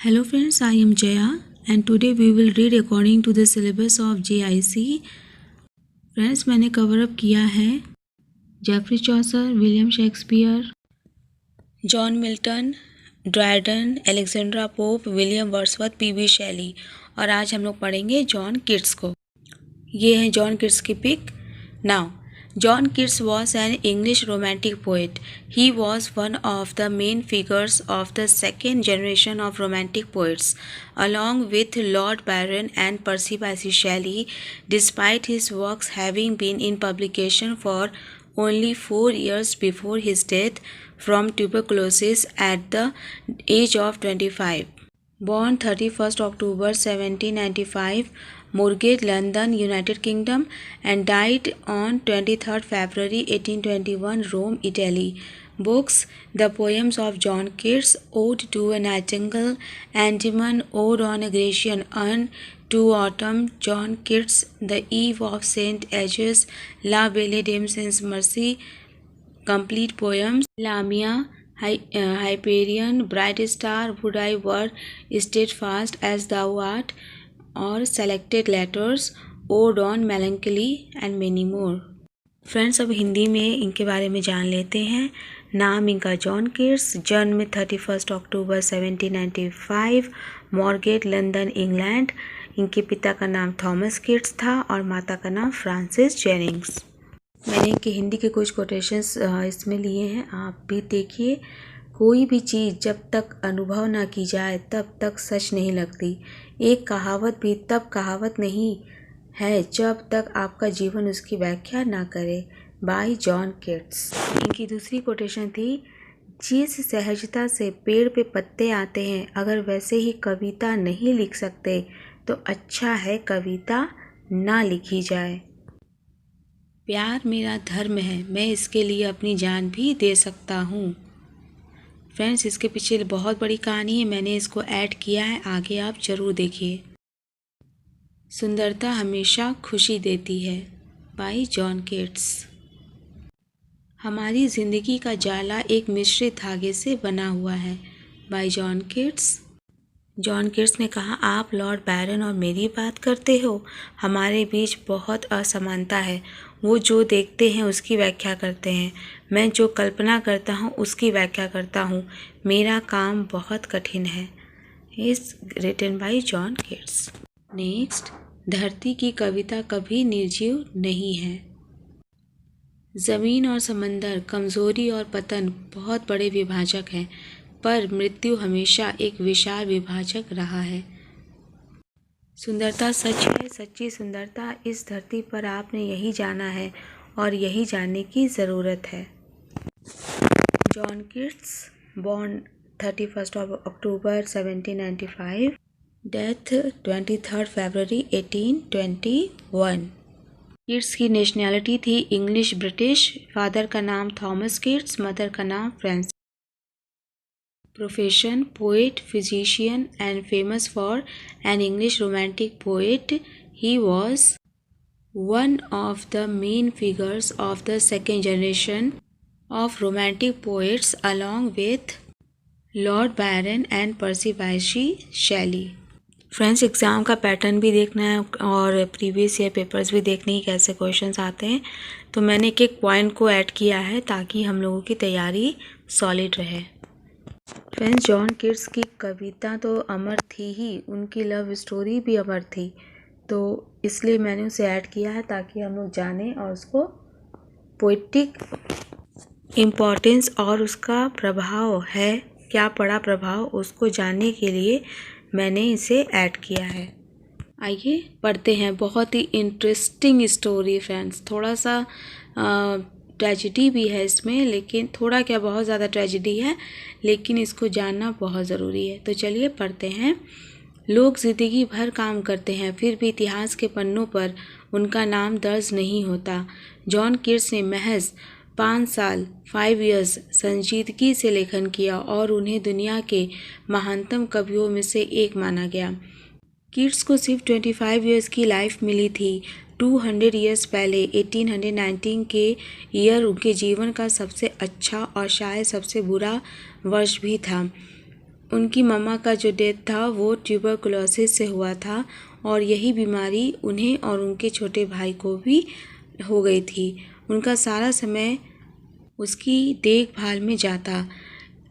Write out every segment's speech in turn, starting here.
Hello friends, I am Jaya and today we will read according to the syllabus of JIC. Friends मैंने cover up किया है Geoffrey Chaucer, William Shakespeare, John Milton, Dryden, Alexandra Pope, William Wordsworth, PB Shelley और आज हम लोग पढ़ेंगे John Keats को। ये है जॉन कीट्स की pic. Now John Keats was an English romantic poet. He was one of the main figures of the second generation of romantic poets, along with Lord Byron and Percy Bysshe Shelley, despite his works having been in publication for only 4 years before his death from tuberculosis at the age of 25. Born 31st October 1795, Moorgate, London, United Kingdom, and died on 23rd February 1821, Rome, Italy. Books: The Poems of John Keats, Ode to a Nightingale, Endymion, Ode on a Grecian Urn, To Autumn, John Keats, The Eve of St. Ages, La Belle Dame Sans Mercy, Complete Poems, Lamia, Hyperion, Bright Star, Would I Were Steadfast as Thou Art, और selected letters, odd on melancholy and many more. Friends अब हिंदी में इनके बारे में जान लेते हैं। नाम इनका जॉन कीट्स, जन्म 31 अक्टूबर 1795, मॉरगेट, लंदन, इंग्लैंड। इनके पिता का नाम थॉमस कीट्स था और माता का नाम फ्रांसिस जेनिंग्स। मैंने इनके हिंदी के कुछ कोटेशंस इसमें लिए हैं, आप भी देखिए। कोई भी चीज़ जब तक अनुभव ना की जाए तब तक सच नहीं लगती। एक कहावत भी तब कहावत नहीं है जब तक आपका जीवन उसकी व्याख्या ना करे। Bye John Keats. इनकी दूसरी कोटेशन थी, जिस सहजता से पेड़ पे पत्ते आते हैं, अगर वैसे ही कविता नहीं लिख सकते तो अच्छा है कविता ना लिखी जाए। प्यार मेरा धर्म है, मैं इसके लिए अपनी जान भी दे सकता हूँ। फ्रेंड्स इसके पीछे बहुत बड़ी कहानी है, मैंने इसको ऐड किया है, आगे आप ज़रूर देखिए। सुंदरता हमेशा खुशी देती है, बाय जॉन कीट्स। हमारी ज़िंदगी का जाला एक मिश्रित धागे से बना हुआ है, bye John Keats. John Keats ने कहा, आप लॉर्ड बैरन और मेरी बात करते हो? हमारे बीच बहुत असमानता है। वो जो देखते हैं उसकी व्याख्या करते हैं, मैं जो कल्पना करता हूँ उसकी व्याख्या करता हूँ। मेरा काम बहुत कठिन है। Is written by John Keats. Next, धरती की कविता कभी निर्जीव नहीं है। ज़मीन और समंदर, कमज़ोरी और पतन बहुत बड़े विभाजक हैं, पर मृत्यु हमेशा एक विशाल विभाजक रहा है। सुंदरता सच है, सच्ची सुंदरता इस धरती पर आपने यही जाना है और यही जानने की ज़रूरत है। जॉन कीट्स, बॉर्न 31 अक्टूबर 1795, डेथ 23 फरवरी 1821। कीट्स की नेशनैलिटी थी इंग्लिश ब्रिटिश। फादर का नाम थॉमस कीट्स, मदर का नाम Francis. Profession: poet, physician, and famous for an English romantic poet. He was one of the main figures of the second generation of romantic poets, along with Lord Byron and Percy Bysshe Shelley. Friends exam का pattern भी देखना है और previous year papers भी देखने ही कैसे questions आते हैं, तो मैंने एक एक पॉइंट को ऐड किया है ताकि हम लोगों की तैयारी सॉलिड रहे। फ्रेंड्स जॉन कीट्स की कविता तो अमर थी ही, उनकी लव स्टोरी भी अमर थी, तो इसलिए मैंने उसे ऐड किया है ताकि हम लोग जानें और उसको पोइटिक इम्पोर्टेंस और उसका प्रभाव है, क्या पड़ा प्रभाव, उसको जानने के लिए मैंने इसे ऐड किया है। आइए पढ़ते हैं। बहुत ही इंटरेस्टिंग स्टोरी फ्रेंड्स, थोड़ा सा ट्रेजिडी भी है इसमें, लेकिन थोड़ा क्या बहुत ज़्यादा ट्रेजिडी है, लेकिन इसको जानना बहुत ज़रूरी है। तो चलिए पढ़ते हैं। लोग ज़िंदगी भर काम करते हैं, फिर भी इतिहास के पन्नों पर उनका नाम दर्ज नहीं होता। जॉन कीट्स ने महज 5 साल 5 इयर्स संजीदगी से लेखन किया और उन्हें दुनिया के महानतम कवियों में से एक माना गया। कीट्स को सिर्फ 25 इयर्स की लाइफ मिली थी। 200 इयर्स पहले 1819 के ईयर उनके जीवन का सबसे अच्छा और शायद सबसे बुरा वर्ष भी था। उनकी मम्मा का जो डेथ था वो ट्यूबरकुलोसिस से हुआ था और यही बीमारी उन्हें और उनके छोटे भाई को भी हो गई थी। उनका सारा समय उसकी देखभाल में जाता।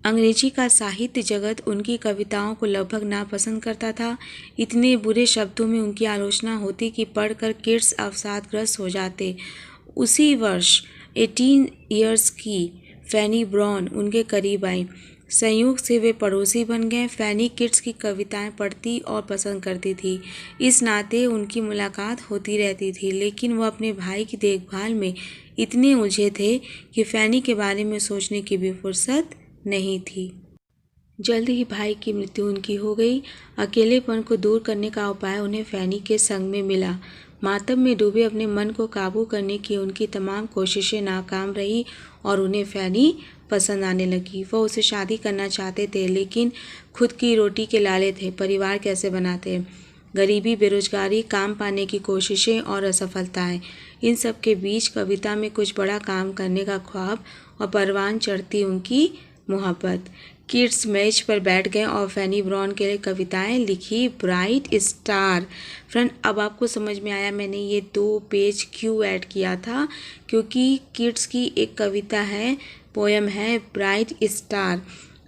अंग्रेजी का साहित्य जगत उनकी कविताओं को लगभग नापसंद करता था। इतने बुरे शब्दों में उनकी आलोचना होती कि पढ़कर किड्स अवसादग्रस्त हो जाते। उसी वर्ष 18 इयर्स की फैनी ब्राउन उनके करीब आई। संयोग से वे पड़ोसी बन गए। फैनी किड्स की कविताएं पढ़ती और पसंद करती थी। इस नाते उनकी मुलाकात होती रहती थी, लेकिन वह अपने भाई की देखभाल में इतने उलझे थे कि फैनी के बारे में सोचने की भी फुर्सत नहीं थी। जल्द ही भाई की मृत्यु उनकी हो गई। अकेलेपन को दूर करने का उपाय उन्हें फैनी के संग में मिला। मातम में डूबे अपने मन को काबू करने की उनकी तमाम कोशिशें नाकाम रही और उन्हें फैनी पसंद आने लगी। वह उसे शादी करना चाहते थे, लेकिन खुद की रोटी के लाले थे। परिवार कैसे बनाते? गरीबी, बेरोजगारी, काम पाने की कोशिशें और असफलताएं, इन सब के बीच कविता में कुछ बड़ा काम करने का ख्वाब और परवान चढ़ती उनकी मोहब्बत। किड्स मेज पर बैठ गए और फैनी ब्राउन के लिए कविताएं लिखी। Bright star. फ्रेंड, अब आपको समझ में आया मैंने ये 2 पेज क्यों ऐड किया था, क्योंकि किड्स की एक कविता है, पोयम है ब्राइट स्टार।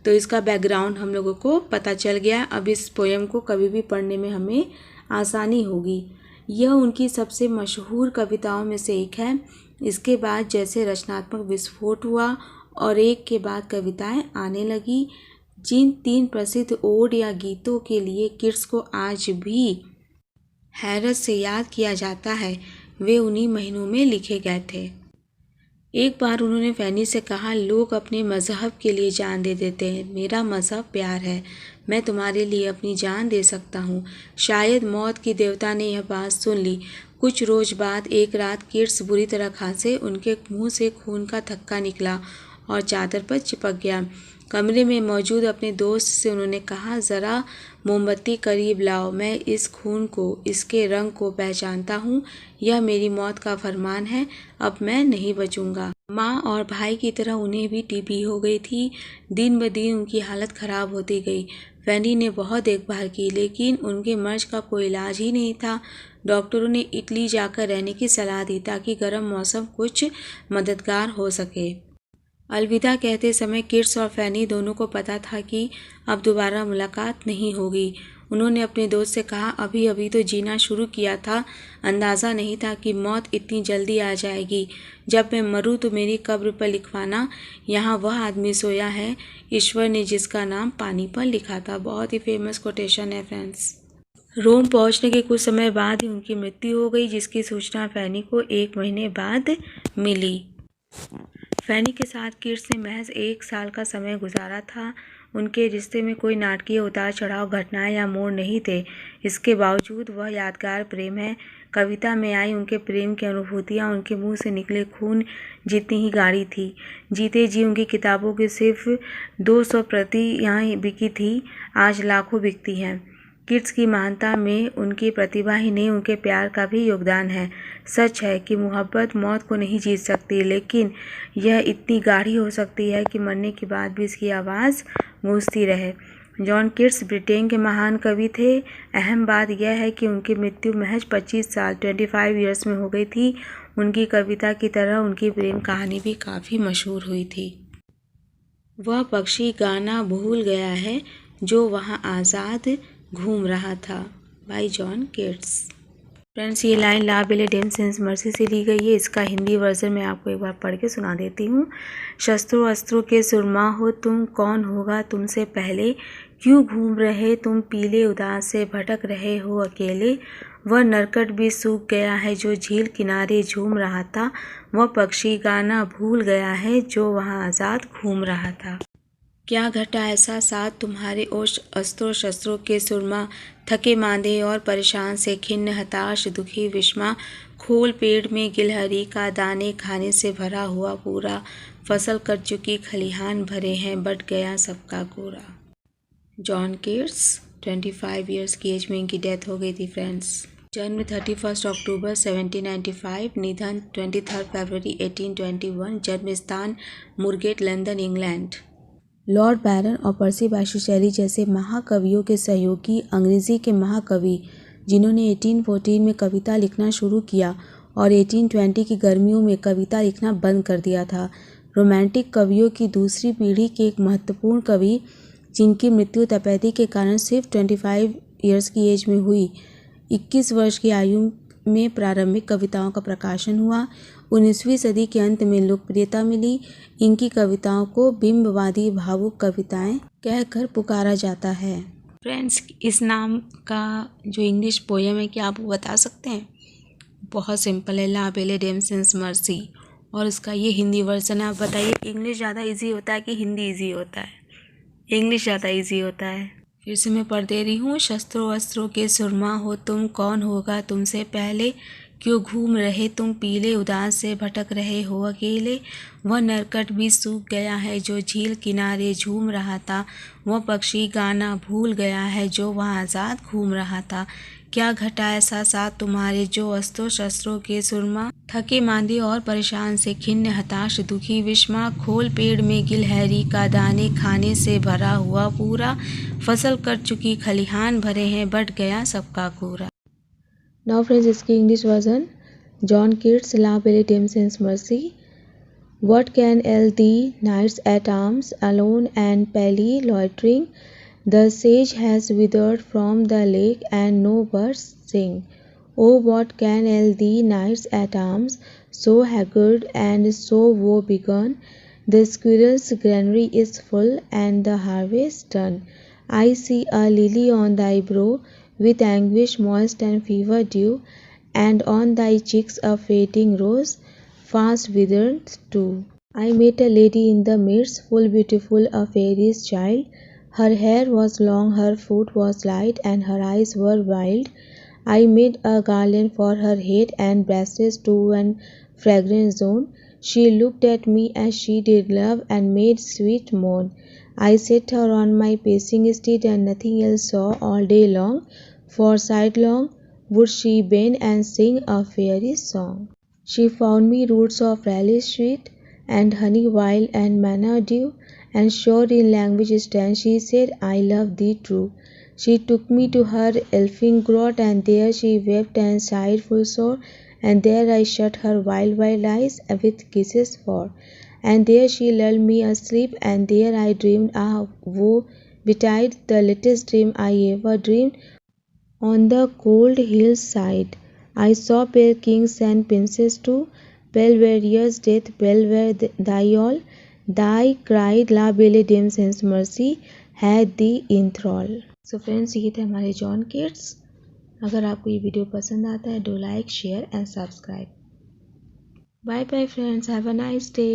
तो इसका बैकग्राउंड हम लोगों को पता चल गया। अब इस पोयम को कभी भी पढ़ने में हमें आसानी होगी। यह उनकी सबसे मशहूर कविताओं में से एक है। इसके बाद जैसे रचनात्मक विस्फोट हुआ और एक के बाद कविताएं आने लगी। जिन 3 प्रसिद्ध ओड या गीतों के लिए किड्स को आज भी हैरत से याद किया जाता है, वे उन्हीं महीनों में लिखे गए थे। एक बार उन्होंने फैनी से कहा, लोग अपने मज़हब के लिए जान दे देते हैं, मेरा मज़हब प्यार है। मैं तुम्हारे लिए अपनी जान दे सकता हूँ। शायद मौत की देवता ने यह बात सुन ली। कुछ रोज बाद एक रात किड्स बुरी तरह खांसे। उनके मुंह से खून का थक्का निकला और चादर पर चिपक गया। कमरे में मौजूद अपने दोस्त से उन्होंने कहा, ज़रा मोमबत्ती करीब लाओ, मैं इस खून को, इसके रंग को पहचानता हूँ। यह मेरी मौत का फरमान है, अब मैं नहीं बचूंगा। माँ और भाई की तरह उन्हें भी टीबी हो गई थी। दिन ब दिन उनकी हालत खराब होती गई। फैनी ने बहुत देखभाल की, लेकिन उनके मर्ज का कोई इलाज ही नहीं था। डॉक्टरों ने इटली जाकर रहने की सलाह दी ताकि गर्म मौसम कुछ मददगार हो सके। अलविदा कहते समय किड्स और फैनी दोनों को पता था कि अब दोबारा मुलाकात नहीं होगी। उन्होंने अपने दोस्त से कहा, अभी अभी तो जीना शुरू किया था, अंदाज़ा नहीं था कि मौत इतनी जल्दी आ जाएगी। जब मैं मरूं तो मेरी कब्र पर लिखवाना, यहाँ वह आदमी सोया है ईश्वर ने जिसका नाम पानी पर लिखा था। बहुत ही फेमस कोटेशन है फ्रेंड्स। रोम पहुंचने के कुछ समय बाद ही उनकी मृत्यु हो गई, जिसकी सूचना फैनी को 1 महीने बाद मिली। फैनी के साथ किड्स ने महज 1 साल का समय गुजारा था। उनके रिश्ते में कोई नाटकीय उतार चढ़ाव, घटनाएं या मोड़ नहीं थे। इसके बावजूद वह यादगार प्रेम है। कविता में आई उनके प्रेम की अनुभूतियाँ उनके मुंह से निकले खून जितनी ही गाढ़ी थी। जीते जी उनकी किताबों की सिर्फ 200 प्रति यहाँ बिकी थी, आज लाखों बिकती हैं। किड्स की महानता में उनकी प्रतिभा ही नहीं, उनके प्यार का भी योगदान है। सच है कि मोहब्बत मौत को नहीं जीत सकती, लेकिन यह इतनी गाढ़ी हो सकती है कि मरने के बाद भी इसकी आवाज़ गूंजती रहे। जॉन किड्स ब्रिटेन के महान कवि थे। अहम बात यह है कि उनकी मृत्यु महज 25 साल 25 ईयर्स में हो गई थी। उनकी कविता की तरह उनकी प्रेम कहानी भी काफ़ी मशहूर हुई थी। वह पक्षी गाना भूल गया है जो वहाँ आज़ाद घूम रहा था, बाय जॉन किड्स। फ्रेंड्स, ये लाइन ला बेले डेम सेंस मर्सी से ली गई है। इसका हिंदी वर्जन मैं आपको एक बार पढ़ के सुना देती हूँ। शस्त्रों अस्त्रों के सुरमा हो तुम, कौन होगा तुमसे पहले, क्यों घूम रहे तुम पीले उदास से, भटक रहे हो अकेले। वह नरकट भी सूख गया है जो झील किनारे झूम रहा था, वह पक्षी गाना भूल गया है जो वहाँ आज़ाद घूम रहा था। क्या घटा ऐसा साथ तुम्हारे ओष अस्त्रों शस्त्रों के सुरमा, थके मांदे और परेशान से खिन्न हताश दुखी विषमा, खोल पेड़ में गिलहरी का दाने खाने से भरा हुआ पूरा, फसल कर चुकी खलिहान भरे हैं, बट गया सबका कोरा। जॉन किड्स 25 ईयर्स की एज में इनकी डेथ हो गई थी फ्रेंड्स। जन्म 31 अक्टूबर 1795, निधन 23 फरवरी 1821, जन्म स्थान मुरगेट, लंदन, इंग्लैंड। लॉर्ड बैरन और पर्सी बायशु शैली जैसे महाकवियों के सहयोगी अंग्रेजी के महाकवि जिन्होंने 1814 में कविता लिखना शुरू किया और 1820 की गर्मियों में कविता लिखना बंद कर दिया था। रोमांटिक कवियों की दूसरी पीढ़ी के एक महत्वपूर्ण कवि जिनकी मृत्यु तपेदिक के कारण सिर्फ 25 ईयर्स की एज में हुई। 21 वर्ष की आयु में प्रारंभिक कविताओं का प्रकाशन हुआ। 19वीं सदी के अंत में लोकप्रियता मिली। इनकी कविताओं को बिंबवादी भावुक कविताएं कहकर पुकारा जाता है। फ्रेंड्स, इस नाम का जो इंग्लिश पोएम है क्या आप बता सकते हैं? बहुत सिंपल है, ला बेले डेमसेंस मर्सी। और इसका ये हिंदी वर्जन है। आप बताइए, इंग्लिश ज़्यादा इजी होता है कि हिंदी इजी होता है? इंग्लिश ज़्यादा इजी होता है। फिर से मैं पढ़ दे रही हूँ। शस्त्रों अस्त्रों के सुरमा हो तुम, कौन होगा तुमसे पहले, क्यों घूम रहे तुम पीले, उदास से भटक रहे हो अकेले। वह नरकट भी सूख गया है जो झील किनारे झूम रहा था, वह पक्षी गाना भूल गया है जो वहाँ आज़ाद घूम रहा था। क्या घटा ऐसा साथ तुम्हारे जो अस्त्रों शस्त्रों के सुरमा, थके मांदे और परेशान से खिन्न हताश दुखी विस्मा, खोल पेड़ में गिलहरी का दाने खाने से भरा हुआ पूरा, फसल कट चुकी खलिहान भरे हैं बढ़ गया सबका कूड़ा। नाउ फ्रेंड्स, इसकी इंग्लिश वर्जन। जॉन कीट्स, ला बेले डेमसेंस mercy. What can ail thee, knights at arms, alone and pally loitering? The sage has withered from the lake, and no birds sing. Oh, what can ail thee, knights at arms, so haggard and so woe-begone? The squirrel's granary is full, and the harvest done. I see a lily on thy brow, with anguish moist and fever dew, and on thy cheeks a fading rose, fast withered too. I met a lady in the midst, full beautiful, a faery's child. Her hair was long, her foot was light, and her eyes were wild. I made a garland for her head, and bracelets to an fragrant zone. She looked at me as she did love, and made sweet moan. I set her on my pacing steed, and nothing else saw all day long, for sidelong would she bend and sing a fairy song. She found me roots of relish sweet, and honey wild, and manna dew, and sure in language stand she said, I love thee true. She took me to her elfin grot, and there she wept and sighed full sore, and there I shut her wild eyes with kisses for. And there she lulled me asleep, and there I dreamed, ah, woe betide the latest dream I ever dreamed. On the cold hillside I saw pale kings and princes too. Pale were years, death, pale were thy all. Thy cried, La Belle Demoiselle Mercy had thee in thrall. So friends, ये थे हमारे John Keats. अगर आपको ये video पसंद आता है, do like, share and subscribe. Bye bye friends, have a nice day.